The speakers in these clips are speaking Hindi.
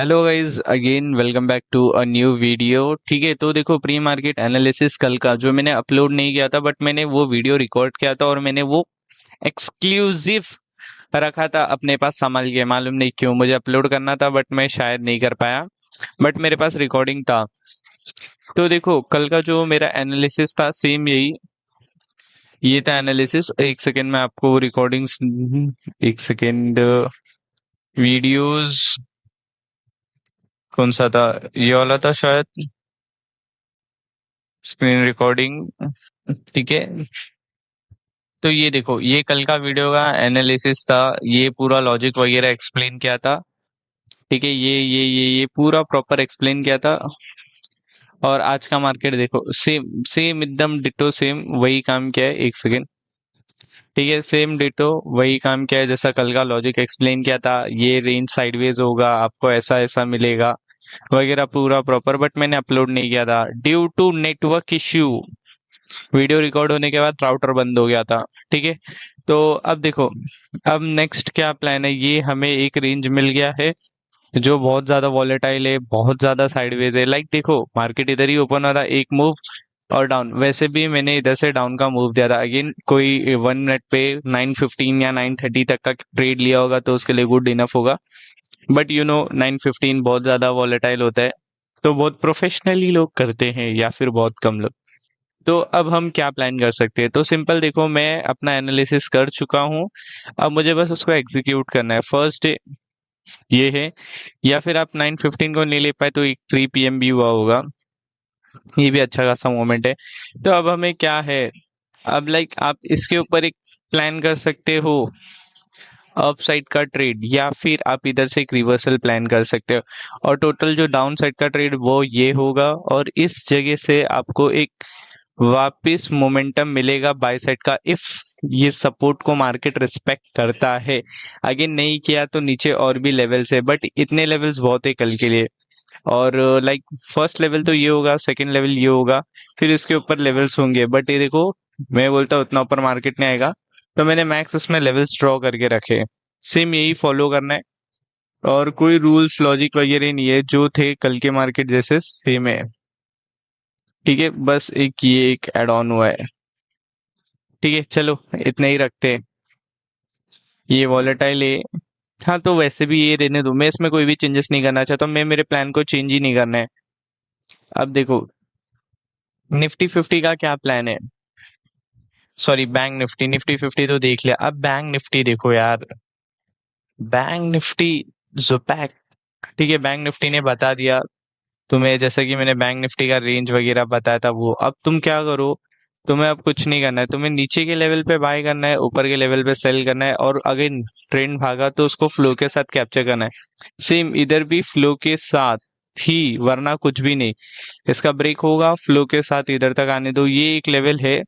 Hello guys, again welcome back to a new video. ठीक है, तो देखो प्री मार्केट एनालिसिस कल का जो मैंने अपलोड नहीं किया था, बट मैंने वो वीडियो रिकॉर्ड किया था और मैंने वो एक्सक्लूसिव रखा था अपने पास संभाल के। मालूम नहीं क्यों, मुझे अपलोड करना था बट मैं शायद नहीं कर पाया, बट मेरे पास रिकॉर्डिंग था। तो देखो कल का जो मेरा एनालिसिस था सेम यही, ये था एनालिसिस। एक सेकेंड में आपको रिकॉर्डिंग्स, एक सेकेंड, वीडियोस कौन सा था, ये वाला था शायद, स्क्रीन रिकॉर्डिंग। ठीक है, तो ये देखो, ये कल का वीडियो का एनालिसिस था। ये पूरा लॉजिक वगैरह एक्सप्लेन किया था। ठीक है, ये पूरा प्रॉपर एक्सप्लेन किया था। और आज का मार्केट देखो, सेम सेम एकदम डिटो सेम वही काम किया है। एक सेकेंड, ठीक है, सेम डिटो वही काम किया है जैसा कल का लॉजिक एक्सप्लेन किया था। ये रेंज साइडवेज होगा, आपको ऐसा ऐसा मिलेगा वगैरह, पूरा प्रॉपर, बट मैंने अपलोड नहीं किया था due to network issue. Video record होने के बाद राउटर बंद हो गया था। ठीक है, तो अब देखो, अब नेक्स्ट क्या प्लान है। ये हमें एक रेंज मिल गया है जो बहुत ज्यादा वॉलेटाइल है, बहुत ज्यादा साइडवेज है। लाइक देखो, मार्केट इधर ही ओपन हो रहा, एक मूव और डाउन। वैसे भी मैंने इधर से डाउन का मूव दिया था। अगेन कोई 1 मिनट पे 9:15 या 9:30 तक का ट्रेड लिया होगा तो उसके लिए गुड इनफ होगा, बट 9:15 बहुत ज्यादा वॉलेटाइल होता है, तो बहुत प्रोफेशनली लोग करते हैं या फिर बहुत कम लोग। तो अब हम क्या प्लान कर सकते हैं। तो सिंपल देखो, मैं अपना एनालिसिस कर चुका हूँ, अब मुझे बस उसको एग्जीक्यूट करना है। फर्स्ट डे ये है, या फिर आप 9:15 को नहीं ले पाए तो एक 3 PM भी हुआ होगा, ये भी अच्छा खासा मोमेंट है। तो अब हमें क्या है, अब लाइक आप इसके ऊपर एक प्लान कर सकते हो, अप साइड का ट्रेड, या फिर आप इधर से एक रिवर्सल प्लान कर सकते हो। और टोटल जो डाउन साइड का ट्रेड वो ये होगा, और इस जगह से आपको एक वापिस मोमेंटम मिलेगा बाय साइड का, इफ ये सपोर्ट को मार्केट रिस्पेक्ट करता है। आगे नहीं किया तो नीचे और भी लेवल्स है, बट इतने लेवल्स बहुत है कल के लिए। और लाइक फर्स्ट लेवल तो ये होगा, सेकंड लेवल ये होगा, फिर इसके ऊपर लेवल्स होंगे। बट ये देखो, मैं बोलता हूँ उतना ऊपर मार्केट नहीं आएगा, तो मैंने मैक्स इसमें लेवल्स ड्रॉ करके रखे। सेम यही फॉलो करना है, और कोई रूल्स लॉजिक वगैरह नहीं है, जो थे कल के मार्केट जैसे सेम है। ठीक है, बस एक ये एक एड ऑन हुआ है। ठीक है, चलो इतना ही रखते हैं। ये वॉलेटाइल है, हाँ, तो वैसे भी ये रहने दो, मैं इसमें कोई भी चेंजेस नहीं करना चाहता हूँ। मैं मेरे प्लान को चेंज ही नहीं करना है। अब देखो, निफ्टी 50 का क्या प्लान है, सॉरी बैंक निफ्टी, निफ्टी 50 तो देख लिया, अब बैंक निफ्टी देखो यार। बैंक निफ्टी जोपैक, ठीक है, बैंक निफ्टी ने बता दिया तुम्हें, जैसा कि मैंने बैंक निफ्टी का रेंज वगैरह बताया था वो। अब तुम क्या करो, तुम्हें अब कुछ नहीं करना है, तुम्हें नीचे के लेवल पे बाय करना है, ऊपर के लेवल पे सेल करना है, और अगर ट्रेंड भागा तो उसको फ्लो के साथ कैप्चर करना है। सेम इधर भी फ्लो के साथ ही, वरना कुछ भी नहीं। इसका ब्रेक होगा, फ्लो के साथ इधर तक आने दो। ये एक लेवल है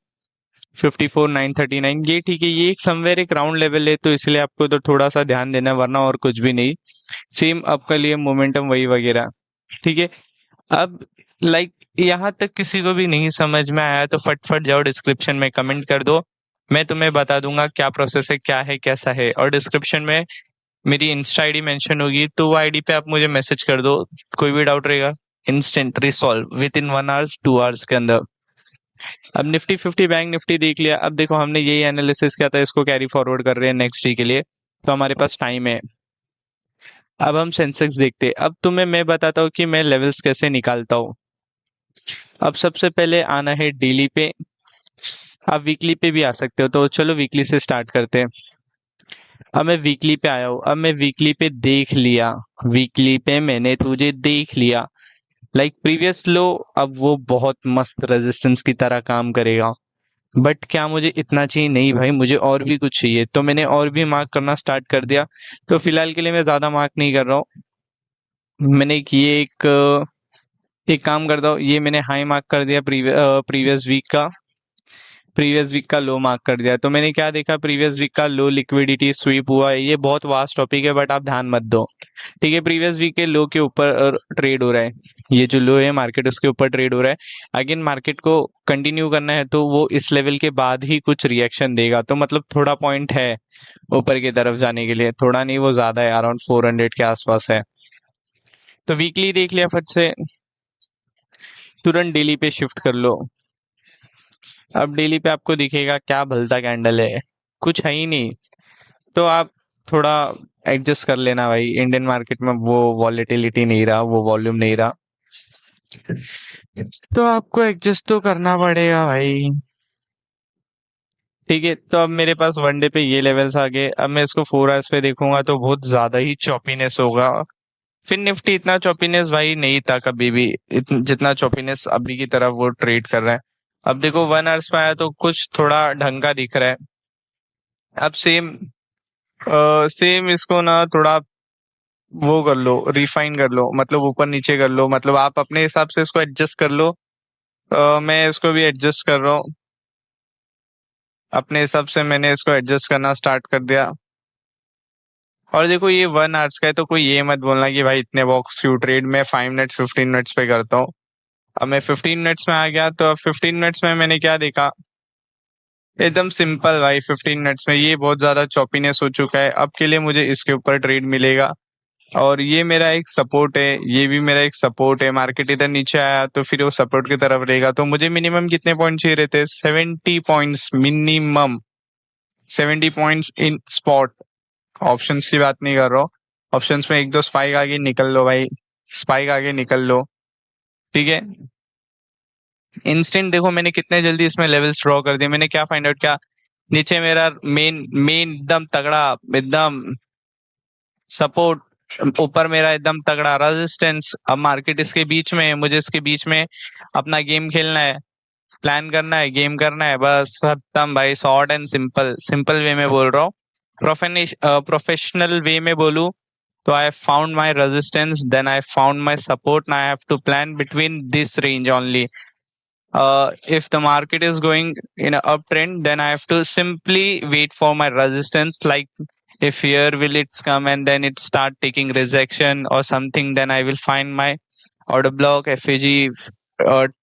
54,939, ये ठीक है, ये एक समवेयर एक राउंड लेवल है, तो इसलिए आपको तो थोड़ा सा ध्यान देना है, वरना और कुछ भी नहीं। सेम अब का लिए मोमेंटम वही वगैरह। ठीक है, अब लाइक यहाँ तक किसी को भी नहीं समझ में आया तो फटफट जाओ डिस्क्रिप्शन में कमेंट कर दो, मैं तुम्हें बता दूंगा क्या प्रोसेस है, क्या है, कैसा है। और डिस्क्रिप्शन में मेरी इंस्टा आईडी मेंशन होगी, तो वो आईडी पे आप मुझे मैसेज कर दो, कोई भी डाउट रहेगा instant resolve with in 1 hours 2 hours के अंदर। अब निफ्टी 50 बैंक निफ्टी देख लिया, अब देखो हमने यही एनालिसिस किया था, इसको कैरी फॉरवर्ड कर रहे हैं नेक्स्ट डे के लिए, तो हमारे पास टाइम है। अब हम सेंसेक्स देखते हैं। अब तुम्हें मैं बताता हूँ कि मैं लेवल्स कैसे निकालता हूँ। अब सबसे पहले आना है डेली पे, आप वीकली पे भी आ सकते हो, तो चलो वीकली से स्टार्ट करते हैं। अब मैं वीकली पे आया हूँ, अब मैं वीकली पे देख लिया, वीकली पे मैंने तुझे देख लिया, लाइक प्रीवियस लो, अब वो बहुत मस्त रेजिस्टेंस की तरह काम करेगा। बट क्या मुझे इतना चाहिए, नहीं भाई, मुझे और भी कुछ चाहिए, तो मैंने और भी मार्क करना स्टार्ट कर दिया। तो फिलहाल के लिए मैं ज्यादा मार्क नहीं कर रहा हूँ। मैंने ये एक काम करता हूँ, ये मैंने हाई मार्क कर दिया, प्रीवियस वीक का लो मार्क कर दिया। तो मैंने क्या देखा, प्रीवियस वीक का लो लिक्विडिटी स्वीप हुआ है। ये बहुत वास्ट टॉपिक है, बट आप ध्यान मत दो। ठीक है, प्रीवियस वीक के लो के ऊपर ट्रेड हो रहा है, ये जो लो है मार्केट उसके ऊपर ट्रेड हो रहा है। अगेन मार्केट को कंटिन्यू करना है तो वो इस लेवल के बाद ही कुछ रिएक्शन देगा, तो मतलब थोड़ा पॉइंट है ऊपर की तरफ जाने के लिए, थोड़ा नहीं वो ज्यादा है, अराउंड 400 के आसपास है। तो वीकली देख लिया फट से, तुरंत डेली पे शिफ्ट कर लो। अब डेली पे आपको दिखेगा क्या भलता कैंडल है, कुछ है ही नहीं। तो आप थोड़ा एडजस्ट कर लेना भाई, इंडियन मार्केट में वो वॉलेटिलिटी नहीं रहा, वो वॉल्यूम नहीं रहा, तो आपको एडजस्ट तो करना पड़ेगा भाई। ठीक है, तो अब मेरे पास वनडे पे ये लेवल्स आ गए। अब मैं इसको 4 आवर्स पे देखूंगा तो बहुत ज्यादा ही चॉपीनेस होगा। फिर निफ्टी इतना चॉपीनेस भाई नहीं था कभी भी, जितना चॉपीनेस अभी की तरफ वो ट्रेड कर रहा है। अब देखो 1 आवर्स पे आया तो कुछ थोड़ा ढंग का दिख रहा है। अब सेम इसको ना थोड़ा वो कर लो, रिफाइन कर लो, मतलब ऊपर नीचे कर लो, मतलब आप अपने हिसाब से इसको एडजस्ट कर लो। मैं इसको भी एडजस्ट कर रहा हूँ अपने हिसाब से, मैंने इसको एडजस्ट करना स्टार्ट कर दिया। और देखो ये 1 आवर्स का है, तो कोई ये मत बोलना कि भाई इतने बॉक्स क्यों ट्रेड, मैं 5 मिनट्स 15 मिनट्स पे करता हूँ। अब मैं 15 मिनट्स में आ गया, तो अब 15 मिनट्स में मैंने क्या देखा, एकदम सिंपल भाई। 15 मिनट्स में ये बहुत ज्यादा चॉपीनेस हो चुका है, अब के लिए मुझे इसके ऊपर ट्रेड मिलेगा। और ये मेरा एक सपोर्ट है, ये भी मेरा एक सपोर्ट है। मार्केट इधर नीचे आया तो फिर वो सपोर्ट की तरफ रहेगा, तो मुझे मिनिमम कितने पॉइंट चाहिए रहते, 70 points minimum, 70 points in spot. Options की बात नहीं कर रहा हूँ, ऑप्शंस में एक दो स्पाइक आगे निकल लो भाई, स्पाइक आगे निकल लो, ठीक है। इंस्टेंट देखो मैंने कितने जल्दी इसमें लेवल्स ड्रॉ कर दिए। मैंने क्या फाइंड आउट किया, नीचे मेरा मेन मेन एकदम तगड़ा, एकदम सपोर्ट, ऊपर मेरा एकदम तगड़ा रेजिस्टेंस। अब मार्केट इसके बीच में है, मुझे इसके बीच में अपना गेम खेलना है, प्लान करना है, गेम करना है, बस खत्म भाई। Short and simple, simple way में बोल रहा हूँ। प्रोफेशनल वे में बोलूँ तो I found my resistance, then I found my support, I have to plan between this range only. If the market is going in an uptrend, then I have to simply wait for my resistance. Like if here will it's come and then it start taking rejection or something, then I will find my order block, FAG,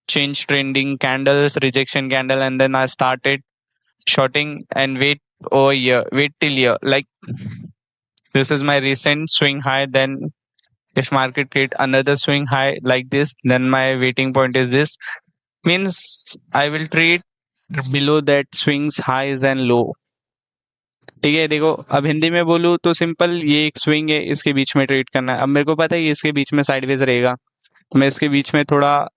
change trending candles, rejection candle, and then I started shorting and wait over here, wait till here. Like this is my recent swing high. Then if market create another swing high like this, then my waiting point is this, means I will trade below that swings highs and low। ठीक है, देखो अब हिंदी में बोलूँ तो सिंपल, ये एक स्विंग है, इसके बीच में ट्रेड करना है। अब मेरे को पता है ये इसके बीच में साइडवेज रहेगा, तो मैं इसके बीच में थोड़ा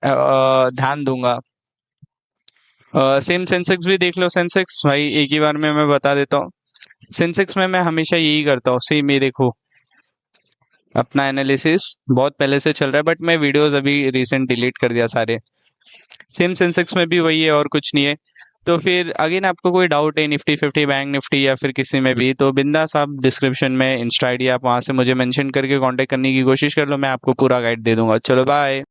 ध्यान दूंगा। सेम सेंसेक्स भी देख लो। सेंसेक्स भाई एक ही बार में मैं बता देता हूँ, सेंसेक्स में मैं हमेशा यही करता हूँ। सेम ये देखो, अपना एनालिसिस बहुत पहले से चल रहा है, बट मैं वीडियोस अभी रिसेंट डिलीट कर दिया सारे। सेम सेंसेक्स में भी वही है और कुछ नहीं है। तो फिर अगेन आपको कोई डाउट है निफ्टी 50, बैंक निफ्टी या फिर किसी में भी, तो बिंदास आप डिस्क्रिप्शन में इंस्टा आईडी आप वहां से मुझे मेंशन करके कांटेक्ट करने की कोशिश कर लो, मैं आपको पूरा गाइड दे दूंगा। चलो बाय।